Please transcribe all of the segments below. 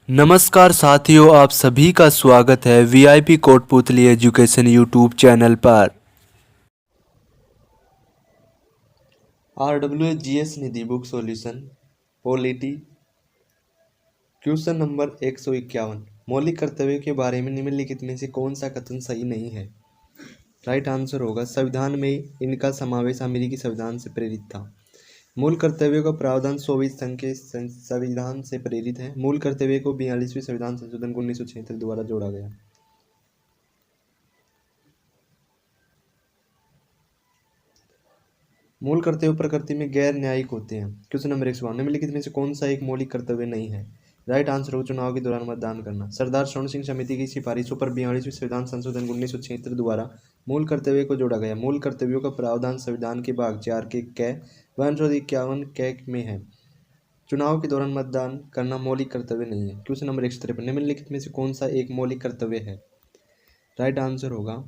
नमस्कार साथियों, आप सभी का स्वागत है VIP Kotputli education YouTube channel पर। RWGS Nidhi book solution polity question number 151। मौलिक कर्तव्य के बारे में निम्नलिखित में से कौन सा कथन सही नहीं है? राइट आंसर होगा संविधान में इनका समावेश अमेरिकी संविधान से प्रेरित था। मूल कर्तव्यों का प्रावधान सोवियत संघ के संविधान से प्रेरित है। मूल कर्तव्य को 42वें संविधान संशोधन को 1976 द्वारा जोड़ा गया। मूल कर्तव्य प्रकृति में गैर न्यायिक होते हैं। Question number 152। निम्नलिखित में से कौन सा एक मौलिक कर्तव्य नहीं है? राइट आंसर हो चुनाव के दौरान मतदान करना। सरदार स्वर्ण सिंह समिति की सिफारिशों पर 42वें संविधान संशोधन 1976 द्वारा मूल कर्तव्य को जोड़ा गया। मूल कर्तव्यों का प्रावधान संविधान के भाग 4 के कै 151 कै में है। चुनाव के दौरान मतदान करना मौलिक कर्तव्य नहीं है। Question number 153। निम्नलिखित में से कौन सा एक मौलिक कर्तव्य है? राइट आंसर होगा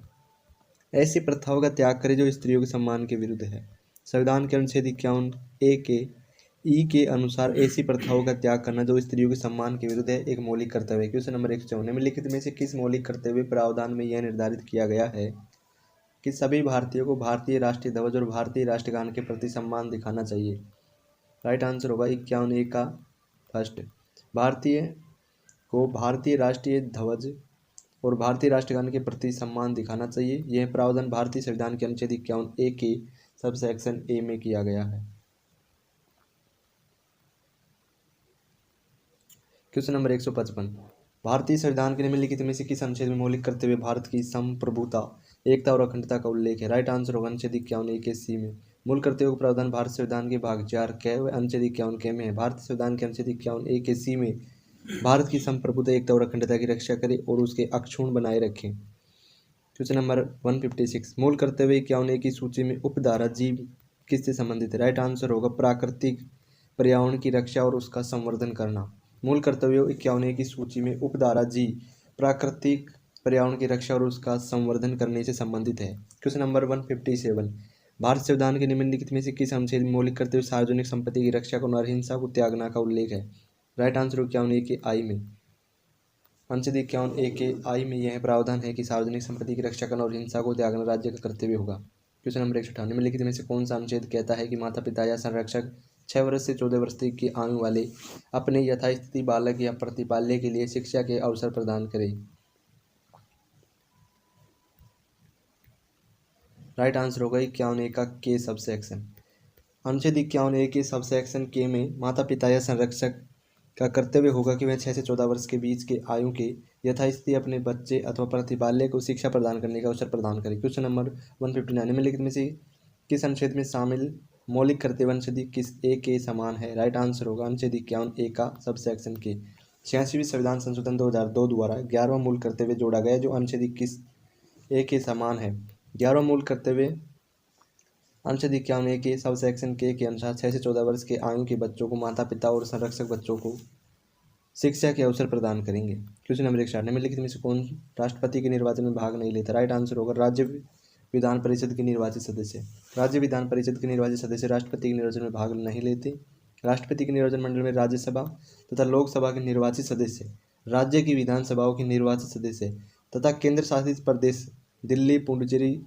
ऐसी प्रथाओं का त्याग करें जो स्त्रियों के सम्मान के विरुद्ध है। संविधान के अनुच्छेद 51 के ई के अनुसार ऐसी प्रथाओं का त्याग करना जो स्त्रियों के सम्मान के विरुद्ध है एक मौलिक कर्तव्य है। Question number 154। निम्नलिखित में से किस मौलिक कर्तव्य प्रावधान में यह निर्धारित किया गया है कि सभी भारतीयों को भारतीय राष्ट्रीय ध्वज और भारतीय राष्ट्रगान के प्रति सम्मान दिखाना चाहिए? राइट आंसर होगा 51 का फर्स्ट। भारतीय को भारतीय राष्ट्रीय ध्वज और भारतीय राष्ट्रगान के प्रति सम्मान दिखाना चाहिए। यह प्रावधान भारतीय संविधान के अनुच्छेद 51 के सब सेक्शन ए में किया गया है। Question number 155। भारतीय संविधान के निम्नलिखित में से किस अनुच्छेद में मौलिक कर्तव्य भारत की संप्रभुता, एकता और अखंडता का उल्लेख है? राइट आंसर होगा अनुच्छेद 51 के सी में। मूल कर्तव्यों का प्रावधान भारत संविधान के भाग 4 कै व अनुच्छेद 51 के में है। भारतीय संविधान के अनुच्छेद 51 के सी में भारत की संप्रभुता, एकता और अखंडता की रक्षा करें और उसके अक्षुण्ण बनाए रखें। Question number 156। मूल कर्तव्य 51 की सूची में उपधारा जीव किससे संबंधित है? राइट आंसर होगा प्राकृतिक पर्यावरण की रक्षा और उसका संवर्धन करना। मूल कर्तव्यों 51 की सूची में उपधारा जी प्राकृतिक पर्यावरण की रक्षा और उसका संवर्धन करने से संबंधित है। Question number 157। भारत संविधान के निम्नलिखित में से किस अनुच्छेद में मौलिक कर्तव्य सार्वजनिक संपत्ति की रक्षा और अहिंसा को त्यागना का उल्लेख है? राइट आंसर 51 के आई में। अनुच्छेद 51 के आई में यह प्रावधान है कि सार्वजनिक संपत्ति की रक्षा करना और हिंसा को त्यागना राज्य का कर्तव्य होगा। Question number 158। निम्नलिखित में से कौन सा अनुच्छेद कहता है कि माता पिता या संरक्षक 6 वर्ष से 14 वर्ष तक की आयु वाले अपने यथास्थिति बालक या प्रतिपाल्य के लिए शिक्षा के अवसर प्रदान करें? राइट आंसर होगा 51 का के सब सेक्शन। अनुच्छेद 51 के सब सेक्शन के में माता पिता या संरक्षक का कर्तव्य होगा कि वह 6 से 14 वर्ष के बीच के आयु के यथास्थिति अपने बच्चे अथवा प्रतिपाल्य को शिक्षा प्रदान करने का अवसर प्रदान करें। Question number 159। निम्नलिखित में से किस अनुच्छेद में शामिल मौलिक कर्तव्य अनुच्छेद किस ए के समान है? राइट आंसर होगा अनुच्छेद 51 का सब सेक्शन के 86वीं संविधान संशोधन 2002 द्वारा 11वां मूल कर्तव्य जोड़ा गया जो अनुच्छेद 21 ए के समान है। 11वां मूल कर्तव्य अनुच्छेद 51 के सब सेक्शन के अनुसार 6 से 14 वर्ष के आयु के बच्चों को माता पिता और संरक्षक बच्चों को शिक्षा के अवसर प्रदान करेंगे। Question number 160। निम्नलिखित में से कौन राष्ट्रपति के निर्वाचन में भाग नहीं लेता? राइट आंसर होगा राज्य विधान परिषद के निर्वाचित सदस्य। राज्य विधान परिषद के निर्वाचित सदस्य राष्ट्रपति के निर्वाचन में भाग नहीं लेते। राष्ट्रपति के निर्वाचन मंडल में राज्यसभा तथा लोकसभा के निर्वाचित सदस्य, राज्य की विधानसभाओं के निर्वाचित सदस्य तथा केंद्र शासित प्रदेश दिल्ली, पुडुचेरी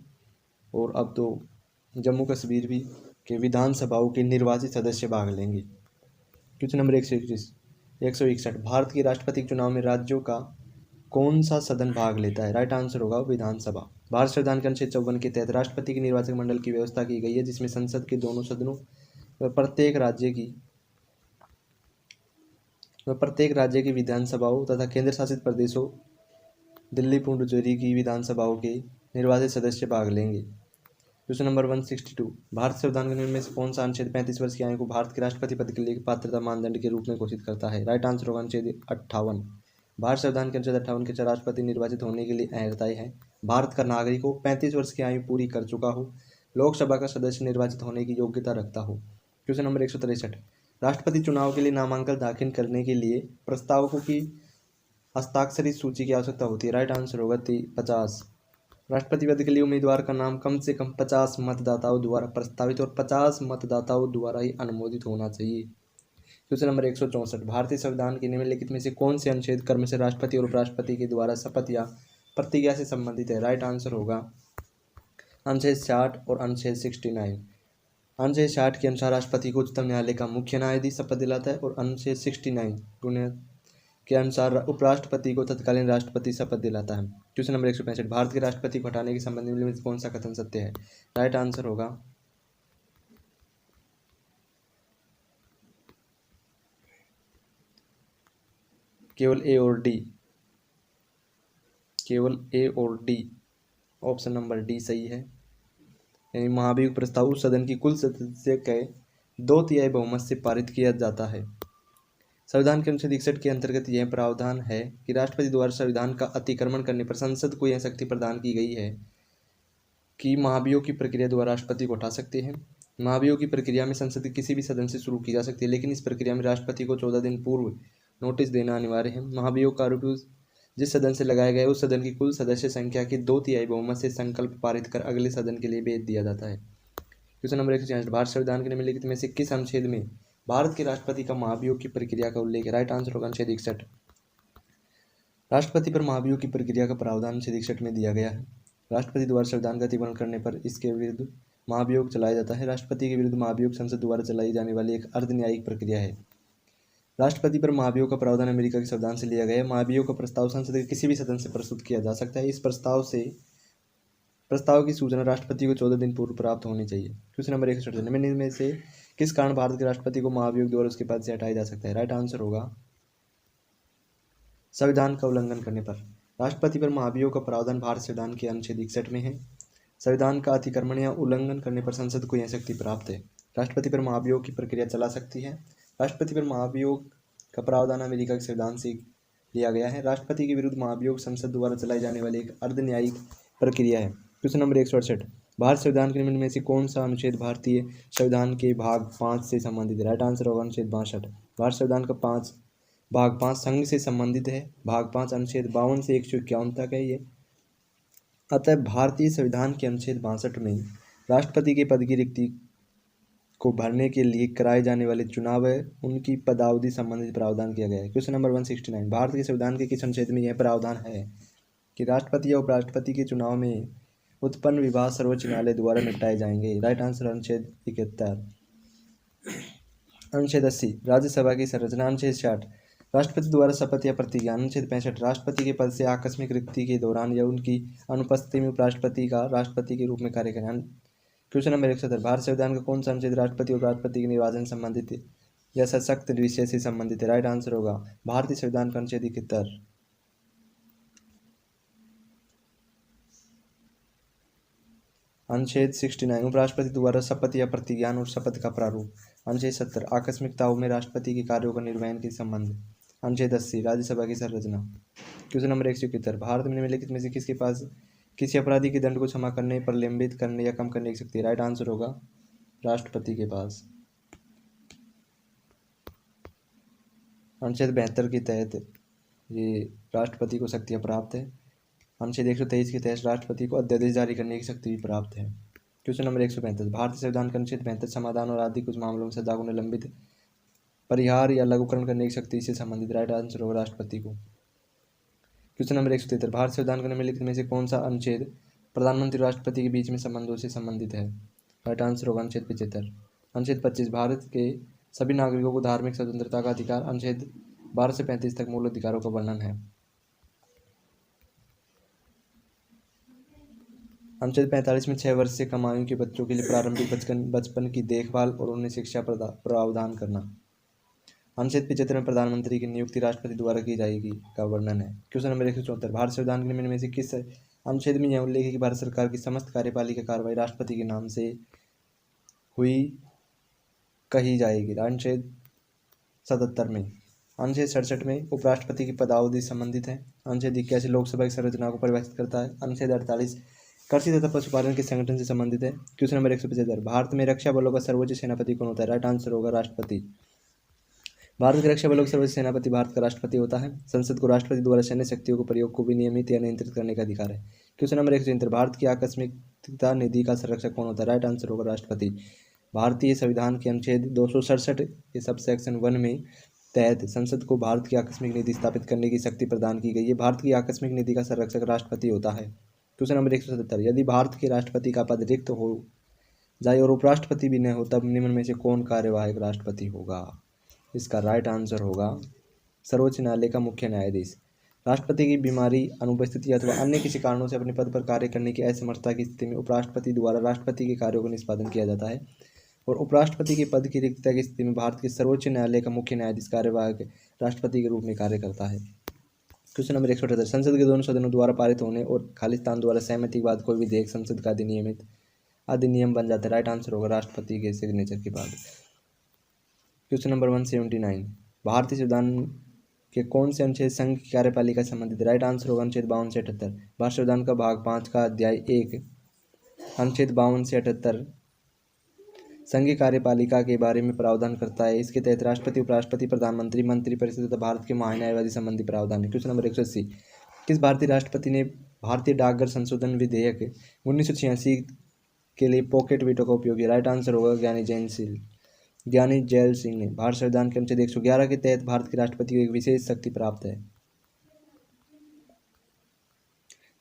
और अब तो जम्मू कश्मीर भी के विधानसभाओं के निर्वाचित सदस्य भाग लेंगे। Question number 161। भारत के राष्ट्रपति चुनाव में राज्यों का कौन सा सदन भाग लेता है? राइट आंसर होगा विधानसभा। भारत संविधान के अनुच्छेद 54 के तहत राष्ट्रपति के निर्वाचक मंडल की व्यवस्था की गई है जिसमें संसद के दोनों सदनों व प्रत्येक राज्य की विधानसभाओं तथा केंद्र शासित प्रदेशों दिल्ली, पुडुचेरी की विधानसभाओं के निर्वाचित सदस्य भाग लेंगे। Question number 162। भारत संविधान के नियम में से कौन सा अनुच्छेद 35 वर्ष की आयु को भारत के राष्ट्रपति पद के लिए पात्रता मानदंड के रूप में घोषित करता है? राइट आंसर होगा अनुच्छेद 58। भारत संविधान के अनुच्छेद 58 के अनुसार राष्ट्रपति निर्वाचित होने के लिए अहर्ताएं हैं। भारत का नागरिक हो, 35 वर्ष की आयु पूरी कर चुका हो, लोकसभा का सदस्य निर्वाचित होने की योग्यता रखता हो। Question number 163। राष्ट्रपति चुनाव के लिए नामांकन दाखिल करने के लिए प्रस्तावकों की हस्ताक्षरित सूची की आवश्यकता होती है। राइट आंसर होगा 50। राष्ट्रपति पद के लिए उम्मीदवार का नाम कम से कम 50 मतदाताओं द्वारा प्रस्तावित और 50 मतदाताओं द्वारा ही अनुमोदित होना चाहिए। क्वेश्चन नंबर 164, भारतीय संविधान के निम्नलिखित में से कौन से अनुच्छेद कर्म से राष्ट्रपति और उपराष्ट्रपति के द्वारा शपथ या प्रतिज्ञा से संबंधित है? राइट आंसर होगा अनुच्छेद 60 और अनुच्छेद 69। अनुच्छेद 60 के अनुसार राष्ट्रपति को उच्चतम न्यायालय का मुख्य न्यायाधीश शपथ दिलाता है और अनुच्छेद 69 के अनुसार उपराष्ट्रपति को तत्कालीन राष्ट्रपति शपथ दिलाता है। क्वेश्चन नंबर 165, भारत के राष्ट्रपति को हटाने के संबंध में कौन सा कथन सत्य है? राइट आंसर होगा केवल ए और डी, केवल ए और डी, ऑप्शन नंबर डी सही है। यानी महाभियोग प्रस्ताव उस सदन की कुल सदस्य के 2/3 बहुमत से पारित किया जाता है। संविधान के अनुच्छेद 61 के अंतर्गत यह प्रावधान है कि राष्ट्रपति द्वारा संविधान का अतिक्रमण करने पर संसद को यह शक्ति प्रदान की गई है कि महाभियोग की प्रक्रिया द्वारा राष्ट्रपति को हटा सकते हैं। महाभियोग की प्रक्रिया में संसद के किसी भी सदन से शुरू की जा सकती है, लेकिन इस प्रक्रिया में राष्ट्रपति को 14 दिन पूर्व नोटिस देना अनिवार्य है। महाभियोग का आरोपी जिस सदन से लगाया गया है उस सदन की कुल सदस्य संख्या के 2/3 बहुमत से संकल्प पारित कर अगले सदन के लिए भेज दिया जाता है। क्वेश्चन नंबर 166, भारत संविधान के निम्नलिखित में से किस अनुच्छेद में भारत के राष्ट्रपति का महाभियोग की प्रक्रिया का उल्लेख है? राइट आंसर होगा अनुच्छेद 61। राष्ट्रपति पर महाभियोग की प्रक्रिया का प्रावधान अनुच्छेद 61 में दिया गया है। राष्ट्रपति द्वारा संविधान का अतिक्रमण करने पर इसके विरुद्ध महाभियोग चलाया जाता है। राष्ट्रपति के विरुद्ध महाभियोग संसद द्वारा चलाई जाने वाली एक अर्ध न्यायिक प्रक्रिया है। राष्ट्रपति पर महाभियोग का प्रावधान अमेरिका के संविधान से लिया गया है। महाभियोग का प्रस्ताव संसद के किसी भी सदन से प्रस्तुत किया जा सकता है। इस प्रस्ताव की सूचना राष्ट्रपति को 14 दिन पूर्व प्राप्त होनी चाहिए। क्वेश्चन नंबर 167, निम्न में से किस कारण भारत के राष्ट्रपति को महाभियोग द्वारा उसके पद से हटाया जा सकता है? राइट आंसर होगा संविधान का उल्लंघन करने पर। राष्ट्रपति पर महाभियोग का प्रावधान भारत संविधान के अनुच्छेद 61 में है। संविधान का अतिक्रमण या उल्लंघन करने पर संसद को यह शक्ति प्राप्त है। राष्ट्रपति पर महाभियोग की प्रक्रिया चला सकती है। राष्ट्रपति पर महाभियोग का प्रावधान अमेरिका के संविधान से लिया गया है। राष्ट्रपति के विरुद्ध महाभियोग संसद द्वारा चलाई जाने वाली एक अर्ध न्यायिक प्रक्रिया है। क्वेश्चन नंबर 168, भारत संविधान के निम्न में से कौन सा अनुच्छेद भारतीय संविधान के भाग 5 से संबंधित है? राइट आंसर होगा अनुच्छेद 62। भारत संविधान का भाग 5 संघ से संबंधित है। भाग 5 अनुच्छेद 52 से 151 तक है ये। अतः भारतीय संविधान के अनुच्छेद 62 में राष्ट्रपति के पद की रिक्ति को भरने के लिए कराए जाने वाले चुनाव उनकी पदावधि संबंधित प्रावधान किया गया है। क्वेश्चन नंबर 169, भारत के संविधान के किस अनुच्छेद में यह प्रावधान है कि राष्ट्रपति या उपराष्ट्रपति के चुनाव में उत्पन्न विवाद सर्वोच्च न्यायालय द्वारा निपटाए जाएंगे? राइट आंसर अनुच्छेद 71। अनुच्छेद 80, राज्यसभा की संरचना। अनुच्छेद 60, राष्ट्रपति द्वारा शपथ या प्रतिज्ञा। अनुच्छेद 65, राष्ट्रपति के पद से आकस्मिक रिक्ति के दौरान या उनकी अनुपस्थिति में उपराष्ट्रपति का राष्ट्रपति के रूप में कार्य करना। क्वेश्चन नंबर 170, भारत संविधान का कौन सा अनुच्छेद राष्ट्रपति और उपराष्ट्रपति के निर्वाचन संबंधित या सशक्त विषय से संबंधित है? राइट आंसर होगा भारतीय संविधान का अनुच्छेद 71। अनुच्छेद 69, उपराष्ट्रपति द्वारा शपथ या प्रतिज्ञान और शपथ का प्रारूप। अनुच्छेद 70, आकस्मिकताओं में राष्ट्रपति के कार्यों का निर्वहन के संबंध। अनुच्छेद 80, राज्यसभा की संरचना। क्वेश्चन नंबर 171, भारत में निम्नलिखित में से किसके पास किसी अपराधी के दंड को क्षमा करने पर लंबित करने या कम करने की शक्ति है? राइट आंसर होगा राष्ट्रपति के पास। अनुच्छेद 72 के तहत ये राष्ट्रपति को शक्तियाँ प्राप्त है। अनुच्छेद 123 के तहत राष्ट्रपति को अध्यादेश जारी करने की शक्ति भी प्राप्त है। क्वेश्चन नंबर 135, भारतीय संविधान का अनुच्छेद 72 समाधान और आदि कुछ मामलों में सजा को निलंबित परिहार या लघुकरण करने की शक्ति से संबंधित। राइट आंसर होगा राष्ट्रपति को। क्वेश्चन नंबर 173, भारत संविधान के निम्नलिखित में से कौन सा अनुच्छेद प्रधानमंत्री राष्ट्रपति के बीच में संबंधों से संबंधित है? राइट आंसर होगा अनुच्छेद 75। अनुच्छेद 25, भारत के सभी नागरिकों को धार्मिक स्वतंत्रता का अधिकार। अनुच्छेद 12 से 35 तक मूल अधिकारों का वर्णन है। अनुच्छेद 45 में 6 वर्ष से कम आयु के बच्चों के लिए प्रारंभिक बचपन की देखभाल और उन्हें शिक्षा प्रावधान करना। अनुच्छेद 75 में प्रधानमंत्री की नियुक्ति राष्ट्रपति द्वारा की जाएगी का वर्णन है। क्वेश्चन नंबर 174, भारत संविधान के निम्न में से किस अनुच्छेद में यह उल्लेख है कि भारत सरकार की समस्त कार्यपालिका कार्रवाई राष्ट्रपति के नाम से हुई कही जाएगी? अनुच्छेद 77 में। अनुच्छेद 67 में उपराष्ट्रपति की पदावधि संबंधित है। अनुच्छेद 81 लोकसभा की संरचना को परिभाषित करता है। अनुच्छेद 48 कृषि तथा पशुपालन के संगठन से संबंधित है। क्वेश्चन नंबर 175, भारत में रक्षा बलों का सर्वोच्च सेनापति कौन होता है? राइट आंसर होगा राष्ट्रपति। भारत के रक्षा बलों का सर्वोच्च सेनापति भारत का राष्ट्रपति होता है। संसद को राष्ट्रपति द्वारा सैन्य शक्तियों को प्रयोग को भी नियमित या नियंत्रित करने का अधिकार है। क्वेश्चन नंबर 173, भारत की आकस्मिकता निधि का संरक्षक कौन होता है? राइट आंसर होगा राष्ट्रपति। भारतीय संविधान के अनुच्छेद 267 के सब सेक्शन 1 में तहत संसद को भारत की आकस्मिक नीति स्थापित करने की शक्ति प्रदान की गई है। भारत की आकस्मिक नीति का संरक्षक राष्ट्रपति होता है। क्वेश्चन नंबर 177, यदि भारत के राष्ट्रपति का पद रिक्त हो जाए और उपराष्ट्रपति भी न हो तब निम्न में से कौन कार्यवाहक राष्ट्रपति होगा? इसका राइट आंसर होगा सर्वोच्च न्यायालय का मुख्य न्यायाधीश। राष्ट्रपति की बीमारी, अनुपस्थिति अथवा अन्य किसी कारणों से अपने पद पर कार्य करने की असमर्थता की स्थिति में उपराष्ट्रपति द्वारा राष्ट्रपति के कार्यों का निष्पादन किया जाता है और उपराष्ट्रपति के पद की रिक्तता की स्थिति में भारत के सर्वोच्च न्यायालय का मुख्य न्यायाधीश कार्यवाहक राष्ट्रपति के रूप में कार्य करता है। क्वेश्चन नंबर 178, संसद के दोनों सदनों द्वारा पारित होने और खालिस्तान द्वारा सहमति के बाद कोई विधेयक संसद का अधिनियम बन जाता है। राइट आंसर होगा राष्ट्रपति के सिग्नेचर के बाद। क्वेश्चन नंबर 179, भारतीय संविधान के कौन से अनुच्छेद संघ की कार्यपालिका से संबंधित? राइट आंसर होगा अनुच्छेद 52 से 78। भारतीय संविधान का भाग 5 का अध्याय 1 अनुच्छेद 52 से 78 संघीय कार्यपालिका के बारे में प्रावधान करता है। इसके तहत राष्ट्रपति, उपराष्ट्रपति, प्रधानमंत्री, मंत्रिपरिषद तथा भारत के महान्यायवादी संबंधी प्रावधान है। क्वेश्चन नंबर 180, किस भारतीय राष्ट्रपति ने भारतीय डाकघर संशोधन विधेयक 1986 के लिए पॉकेट वीटो का उपयोग किया? राइट आंसर होगा ज्ञानी जैल सिंह ने। भारत संविधान के अनुच्छेद 111 के तहत भारत के राष्ट्रपति को एक विशेष शक्ति प्राप्त है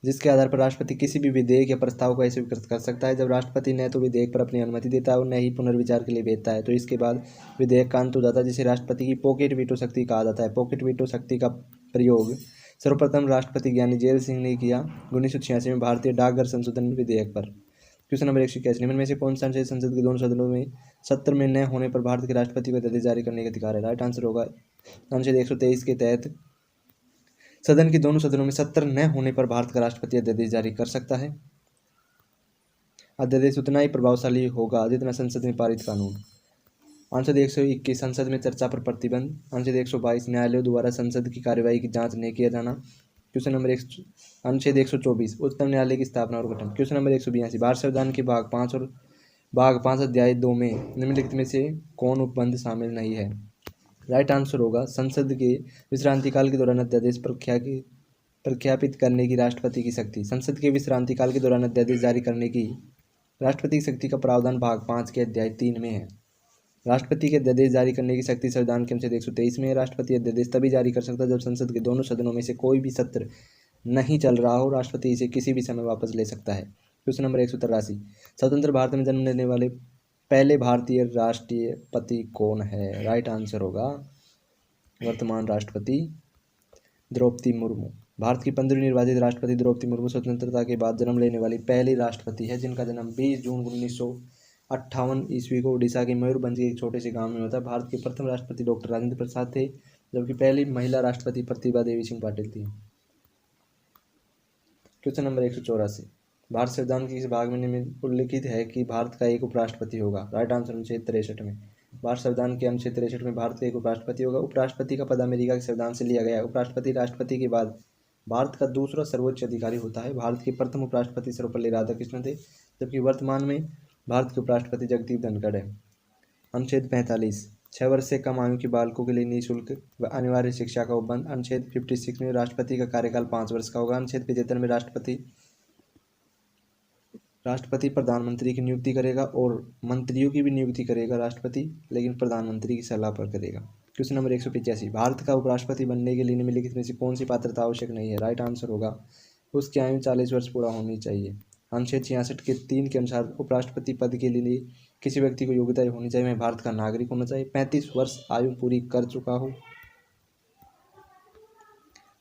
जिसके आधार पर राष्ट्रपति किसी भी विधेयक या प्रस्ताव को ऐसे स्वीकृत कर सकता है जब राष्ट्रपति न तो विधेयक पर अपनी अनुमति देता है और न ही पुनर्विचार के लिए भेजता है, तो इसके बाद विधेयक का अंत हो जाता है, जिसे राष्ट्रपति की पॉकेट वीटो शक्ति कहा जाता है। पॉकेट वीटो शक्ति का प्रयोग सर्वप्रथम राष्ट्रपति ज्ञानी जैल सिंह ने किया 1986 में भारतीय डाकघर संशोधन विधेयक पर। क्वेश्चन नंबर 181, निम्न में से कौन सा अनुच्छेद संसद के दोनों सदनों में सत्र में न होने पर भारत के राष्ट्रपति को अध्यादेश जारी करने का अधिकार है? राइट आंसर होगा अनुच्छेद 123 के तहत सदन के दोनों सदनों में सत्र न होने पर भारत का राष्ट्रपति अध्यादेश जारी कर सकता है। अध्यादेश उतना ही प्रभावशाली होगा जितना संसद में पारित कानून। अनुच्छेद 121 संसद में चर्चा पर प्रतिबंध। अनुच्छेद 122 न्यायालयों द्वारा संसद की कार्यवाही की जांच नहीं किया जाना। क्वेश्चन नंबर अनुच्छेद 124 उच्चतम न्यायालय की स्थापना और गठन। क्वेश्चन नंबर 182 भारत संविधान के भाग 5 और भाग 5 अध्याय 2 में निम्नलिखित में से कौन उपबंध शामिल नहीं है? राइट आंसर होगा संसद के विश्रांति काल के दौरान अध्यादेश प्रख्यापित करने की राष्ट्रपति की शक्ति। संसद के विश्रांति काल के दौरान अध्यादेश जारी करने की राष्ट्रपति की शक्ति का प्रावधान भाग 5 के अध्याय 3 में है। राष्ट्रपति के अध्यादेश जारी करने की शक्ति संविधान के अनुच्छेद 123 में है। राष्ट्रपति अध्यादेश तभी जारी कर सकता है जब संसद के दोनों सदनों में से कोई भी सत्र नहीं चल रहा हो। राष्ट्रपति इसे किसी भी समय वापस ले सकता है। क्वेश्चन नंबर 183 स्वतंत्र भारत में जन्म लेने वाले पहले भारतीय राष्ट्रपति कौन है? राइट आंसर होगा वर्तमान राष्ट्रपति द्रौपदी मुर्मू। भारत की 15वीं निर्वाचित राष्ट्रपति द्रौपदी मुर्मू स्वतंत्रता के बाद जन्म लेने वाली पहली राष्ट्रपति है जिनका जन्म 20 जून 1958 ईस्वी को उड़ीसा के मयूरभंज के एक छोटे से गांव में होता है। भारत के प्रथम राष्ट्रपति डॉक्टर राजेंद्र प्रसाद थे, जबकि पहली महिला राष्ट्रपति प्रतिभा देवी सिंह पाटिल थी। क्वेश्चन नंबर 184 भारत संविधान के इस भाग में उल्लिखित है कि भारत का एक उपराष्ट्रपति होगा? राइट आंसर अनुच्छेद 63 में। भारत संविधान के अनुच्छेद 63 में भारत का एक उपराष्ट्रपति होगा। उपराष्ट्रपति का पद अमेरिका के संविधान से लिया गया है। उपराष्ट्रपति राष्ट्रपति के बाद भारत का दूसरा सर्वोच्च अधिकारी होता है। भारत के प्रथम उपराष्ट्रपति सर्वपल्ली राधाकृष्णन थे, जबकि वर्तमान में भारत के उपराष्ट्रपति जगदीप धनखड़ है। अनुच्छेद 45 6 वर्ष से कम आयु के बालकों के लिए निःशुल्क व अनिवार्य शिक्षा का उपबंध। अनुच्छेद 56 में राष्ट्रपति का कार्यकाल 5 वर्ष का होगा। अनुच्छेद 75 में राष्ट्रपति प्रधानमंत्री की नियुक्ति करेगा और मंत्रियों की भी नियुक्ति करेगा राष्ट्रपति, लेकिन प्रधानमंत्री की सलाह पर करेगा। क्वेश्चन नंबर 185 भारत का उपराष्ट्रपति बनने के लिए निम्नलिखित में से कौन सी पात्रता आवश्यक नहीं है? राइट आंसर होगा उसकी आयु 40 वर्ष पूरा होनी चाहिए। अनुच्छेद 66 के 3 के अनुसार उपराष्ट्रपति पद के लिए किसी व्यक्ति को योग्यता होनी चाहिए, वह भारत का नागरिक होना चाहिए, 35 वर्ष आयु पूरी कर चुका हो,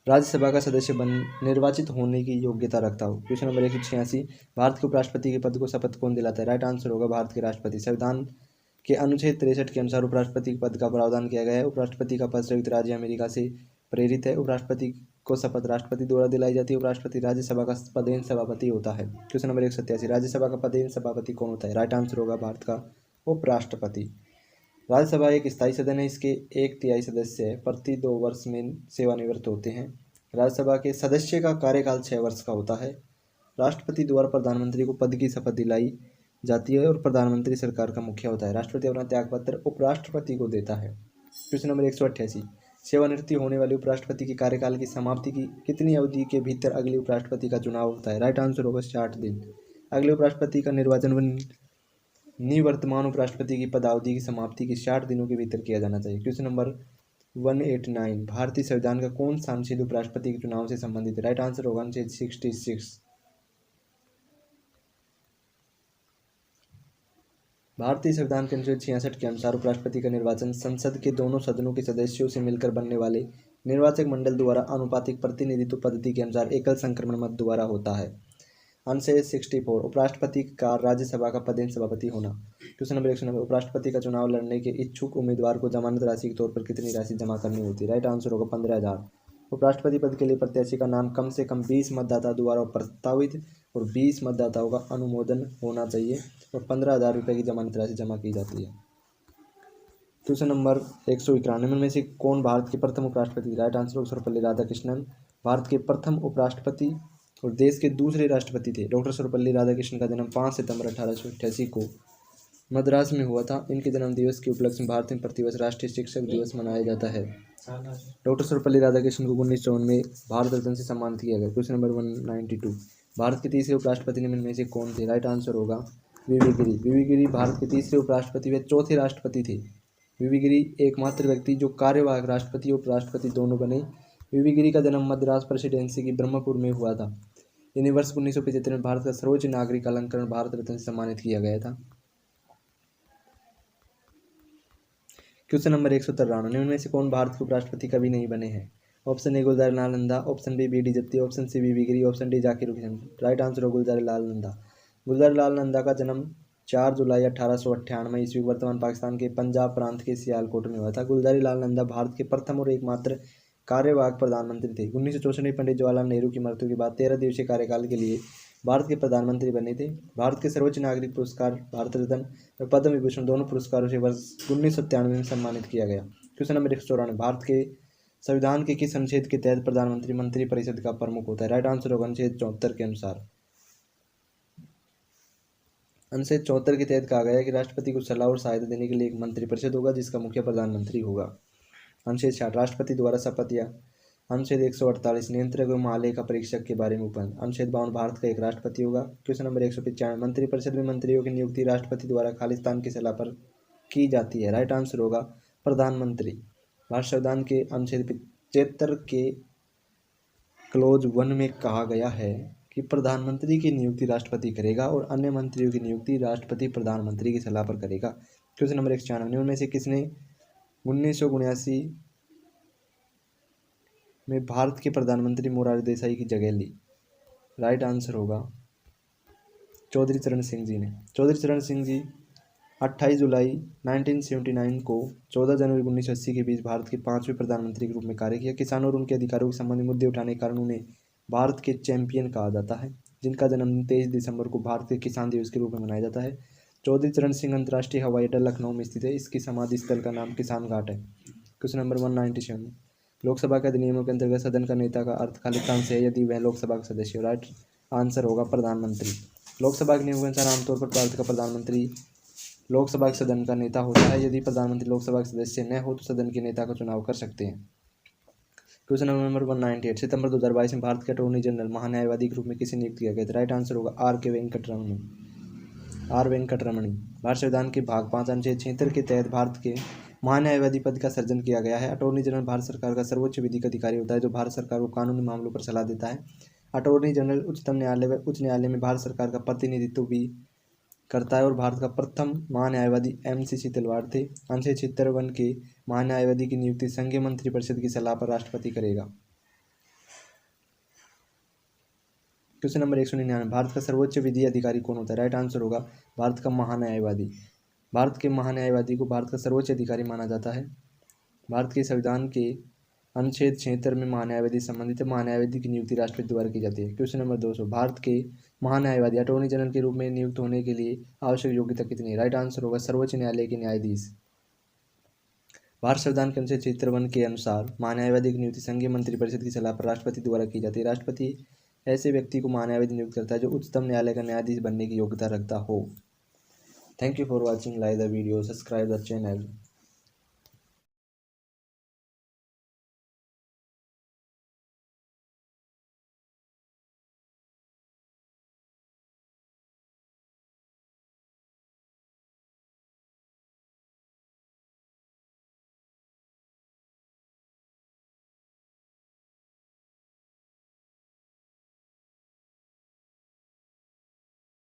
राज्यसभा का सदस्य निर्वाचित होने की योग्यता रखता हो। क्वेश्चन नंबर 186 भारत के उपराष्ट्रपति के पद को शपथ कौन दिलाता है? राइट आंसर होगा भारत के राष्ट्रपति। संविधान के अनुच्छेद 63 के अनुसार उपराष्ट्रपति के पद का प्रावधान किया गया है। उपराष्ट्रपति का पद संयुक्त राज्य अमेरिका से प्रेरित है। उपराष्ट्रपति को शपथ राष्ट्रपति द्वारा दिलाई जाती है। उपराष्ट्रपति राज्यसभा का पदेन सभापति होता है। क्वेश्चन नंबर 187 राज्यसभा का पदेन सभापति कौन होता है? राइट आंसर होगा भारत का उपराष्ट्रपति। राज्यसभा एक स्थायी सदन है। इसके 1/3 सदस्य प्रति 2 वर्ष में सेवानिवृत्त होते हैं। राज्यसभा के सदस्य का कार्यकाल 6 वर्ष का होता है। राष्ट्रपति द्वारा प्रधानमंत्री को पद की शपथ दिलाई जाती है और प्रधानमंत्री सरकार का मुखिया होता है। राष्ट्रपति अपना त्यागपत्र उपराष्ट्रपति को देता है। क्वेश्चन नंबर 188 सेवानिवृत्ति होने वाले उपराष्ट्रपति के कार्यकाल की समाप्ति की कितनी अवधि के भीतर अगले उपराष्ट्रपति का चुनाव होता है? राइट आंसर होगा 60 दिन। अगले उपराष्ट्रपति का निर्वाचन निवर्तमान उपराष्ट्रपति की पदावधि की समाप्ति के 60 दिनों के भीतर किया जाना चाहिए। क्वेश्चन नंबर 189, भारतीय संविधान का कौन सा अनुच्छेद उपराष्ट्रपति के चुनाव से संबंधित है? राइट आंसर होगा अनुच्छेद 66। भारतीय संविधान के अनुच्छेद 66 के अनुसार उपराष्ट्रपति का निर्वाचन संसद के दोनों सदनों के सदस्यों से मिलकर बनने वाले निर्वाचक मंडल द्वारा आनुपातिक प्रतिनिधित्व पद्धति के अनुसार एकल संक्रमण मत द्वारा होता है। अनुच्छेद 64, उपराष्ट्रपति का राज्यसभा का पदेन सभापति होना। क्वेश्चन नंबर 190, उपराष्ट्रपति का चुनाव लड़ने के इच्छुक उम्मीदवार को जमानत राशि के तौर पर कितनी राशि जमा करनी होती है? राइट आंसर होगा 15,000। उपराष्ट्रपति पद के लिए प्रत्याशी का नाम कम से कम 20 मतदाता द्वारा प्रस्तावित और 20 मतदाताओं का अनुमोदन होना चाहिए और 15,000 रुपये की जमानत राशि जमा की जाती है। क्वेश्चन नंबर 191 में से कौन भारत के प्रथम उपराष्ट्रपति? राइट आंसर होगा सर्वपल्ली राधाकृष्णन। भारत के प्रथम उपराष्ट्रपति और देश के दूसरे राष्ट्रपति थे। डॉक्टर सर्वपल्ली राधाकृष्णन का जन्म 5 सितंबर 1888 को मद्रास में हुआ था। इनके जन्म दिवस के उपलक्ष्य में भारत में प्रतिवर्ष राष्ट्रीय शिक्षक दिवस मनाया जाता है। डॉक्टर सर्वपल्ली राधाकृष्णन को 1954 में भारत रत्न से सम्मानित किया गया। क्वेश्चन नंबर 192, भारत के तीसरे उपराष्ट्रपति निम्न में से कौन थे? राइट आंसर होगा वीवी गिरी। वीवी गिरी भारत के तीसरे उपराष्ट्रपति व चौथे राष्ट्रपति थे। वीवी गिरी एकमात्र व्यक्ति जो कार्यवाहक राष्ट्रपति और उपराष्ट्रपति दोनों बने। वीवी गिरी का जन्म मद्रास प्रेसिडेंसी की ब्रह्मपुर में हुआ था। इन्हें वर्ष 1975 में भारत का सर्वोच्च नागरिक अलंकरण भारत रत्न से सम्मानित किया गया था। क्वेश्चन नंबर 193, निम्न में से कौन भारत के उपराष्ट्रपति कभी नहीं बने हैं? Option A Gulzari Lal Nanda, option B D Jatti, option C V V Giri, option D Zakir Hussain. Right answer हो गुलजार लाल नंदा। गुलजार लाल नंदा का जन्म 4 जुलाई 1898 ईस्वी वर्तमान पाकिस्तान के पंजाब प्रांत के सियालकोट में हुआ था। गुलजारी लाल नंदा भारत के प्रथम और एकमात्र कार्यवाहक प्रधानमंत्री थे। 1964 में पंडित जवाहरलाल नेहरू की मृत्यु के बाद 13 दिवसीय कार्यकाल के लिए भारत के प्रधानमंत्री बने थे। भारत के सर्वोच्च नागरिक पुरस्कार भारत रत्न और पद्म विभूषण दोनों पुरस्कारों से वर्ष 1997 में सम्मानित किया गया। क्वेश्चन नंबर 194, भारत के संविधान के किस अनुच्छेद के तहत प्रधानमंत्री मंत्रिपरिषद का प्रमुख होता है? राइट आंसर होगा अनुच्छेद 74 के अनुसार। अनुच्छेद 74 के तहत कहा गया है कि राष्ट्रपति को सलाह और सहायता देने के लिए एक मंत्रिपरिषद होगा जिसका मुखिया प्रधानमंत्री होगा। अनुच्छेद 60, राष्ट्रपति द्वारा शपथ या। अनुच्छेद 148, नियंत्रक एवं महालेखा परीक्षक के बारे में उपबंध। अनुच्छेद 52, भारत का एक राष्ट्रपति होगा। क्वेश्चन नंबर 195, मंत्रिपरिषद में मंत्रियों की नियुक्ति राष्ट्रपति द्वारा खालिस्तान की सलाह पर की जाती है। राइट आंसर होगा प्रधानमंत्री। भारत संविधान के अनुच्छेद 75 के क्लोज 1 में कहा गया है कि प्रधानमंत्री की नियुक्ति राष्ट्रपति करेगा और अन्य मंत्रियों की नियुक्ति राष्ट्रपति प्रधानमंत्री की सलाह पर करेगा। क्वेश्चन नंबर 196, निम्न में से किसने 1979 में भारत के प्रधानमंत्री मोरारजी देसाई की जगह ली? राइट आंसर होगा चौधरी चरण सिंह जी ने। चौधरी चरण सिंह जी 28 जुलाई 1979 को 14 जनवरी 1980 के बीच भारत के 5वें प्रधानमंत्री के रूप में कार्य किया। किसानों और उनके अधिकारों के संबंधी मुद्दे उठाने के कारण उन्हें भारत के चैंपियन कहा जाता है, जिनका जन्मदिन 23 दिसंबर को भारत के किसान दिवस के रूप में मनाया जाता है। चौधरी चरण सिंह अंतर्राष्ट्रीय हवाई अड्डा लखनऊ में स्थित है। इसकी समाधि स्थल का नाम किसान घाट है। क्वेश्चन नंबर 197, लोकसभा के अधिनियमों के अंतर्गत सदन का नेता का अर्थ खालिस्तान से है यदि वह लोकसभा का सदस्य हो। राइट आंसर होगा प्रधानमंत्री। लोकसभा के नियमों के अनुसार आमतौर पर भारत का प्रधानमंत्री लोकसभा के सदन का नेता होता है। यदि प्रधानमंत्री लोकसभा के सदस्य न हो तो सदन के नेता का चुनाव कर सकते हैं। क्वेश्चन नंबर 198, सितंबर 2022 में भारत के अटॉर्नी जनरल महान्यायवादी के रूप में किसे नियुक्त किया गया था? राइट आंसर होगा आर वेंकटरमणी। भारत संविधान के भाग 5 अनुच्छेद 76 के तहत भारत के महान्यायवादी पद का सृजन किया गया है। अटॉर्नी जनरल भारत सरकार का सर्वोच्च विधिक अधिकारी होता है जो भारत सरकार को कानूनी मामलों पर सलाह देता है। अटॉर्नी जनरल उच्चतम न्यायालय व उच्च न्यायालय में भारत सरकार का प्रतिनिधित्व भी करता है और भारत का प्रथम महान्यायवादी MCC तलवार थे। अनुच्छेद 76 के महान्यायवादी की नियुक्ति संघीय मंत्रिपरिषद की सलाह पर राष्ट्रपति करेगा। क्वेश्चन नंबर 199, भारत का सर्वोच्च विधि अधिकारी कौन होता है? राइट आंसर होगा भारत का महान्यायवादी। भारत के महान्यायवादी को भारत का सर्वोच्च अधिकारी माना जाता है। भारत के संविधान के अनुच्छेद 76 में महान्यायवादी संबंधित महान्यायवादी की नियुक्ति राष्ट्रपति द्वारा की जाती है। क्वेश्चन नंबर 200, भारत के महान्यायवादी अटॉर्नी जनरल के रूप में नियुक्त होने के लिए आवश्यक योग्यता कितनी है? राइट आंसर होगा सर्वोच्च न्यायालय के न्यायाधीश। भारत संविधान के अनुच्छेद 76 के अनुसार महान्यायवादी की नियुक्ति संघीय मंत्रिपरिषद की सलाह पर राष्ट्रपति द्वारा की जाती है। राष्ट्रपति ऐसे व्यक्ति को महान्यायवादी नियुक्त करता है जो उच्चतम न्यायालय का न्यायाधीश बनने की योग्यता रखता हो। Thank you for watching, like the video, subscribe the channel.